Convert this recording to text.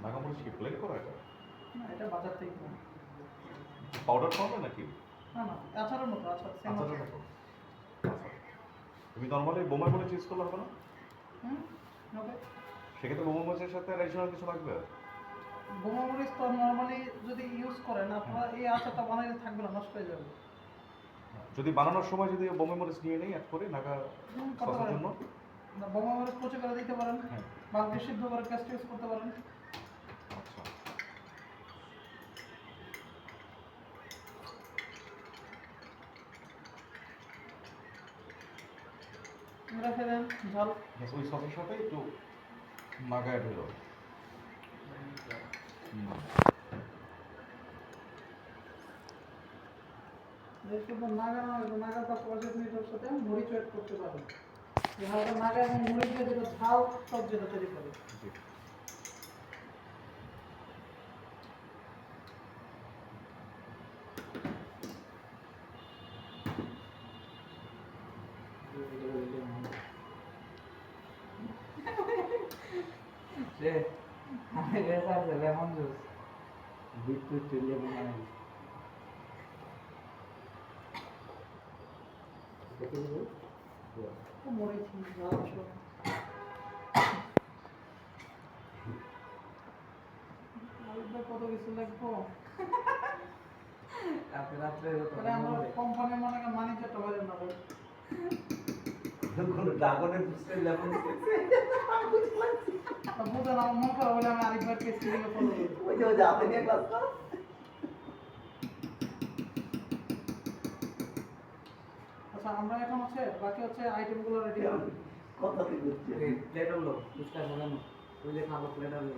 নাগামরিচ কি প্লেন করা এটা? না, এটা বাজার থেকে কিনা। পাউডার পাবে নাকি? না না, আচারের মতো, আচার সেম আচারের আচার। মতো? আচ্ছা। তুমি নর্মালি বোমা মরিচ ইউজ করলে হবে না? হুম, ওকে। সেক্ষেত্রে বোমা মরিচের সাথে অ্যাডিশনাল কিছু লাগবে? বোমা মরিচ তো নর্মালি যদি ইউজ করেন আপনারা এই আচারটা বানাইলে থাকবে না, নষ্ট হয়ে যাবে। যদি বানানোর সময় যদি বোমা মরিচ নিয়ে নেই অ্যাড করে নাগা করতে সসের পারেন। জন্য? না, বোমা মরিচ কুচি করে দিতে পারেন, হ্যাঁ। বালতি সিদ্ধ করে পেস্ট ইউজ করতে পারেন। আচ্ছা। রেখে দেন ঝাল। Yes, ওই সসের সাথে একটু নাগা অ্যাড হলো। শুধু নাগা না, নাগার পাশাপাশি আপনি এটার সাথে মরিচ অ্যাড করতে পারেন। যে হালকা নাগা এবং মরিচ দিয়ে যেটা ঝাল টক যেটা তৈরি করে। জি। লেমন জুস বিটরুট লেমন আনি মরিচ ঝাল সব। আরেকবার কত কিছু লাগবো। রাত্রে তাহলে আমরা কোম্পানি মনে করেন মানিজ্যটা বাইরে না ভাই। ড্রাগনের জুসে লেমন বুঝলেন আমার মন খারাপ হলে আমি আরেকবার কেস থেকে ফলো করি। ওই যে হাতে নিয়ে ক্লাস করো আচ্ছা আমরা এখন হচ্ছে বাকি হচ্ছে আইটেমগুলো রেডি করি। কথা দিচ্ছি প্লেট হলো ফুচকা সাজানো ওই যে খাবো প্লেট হলো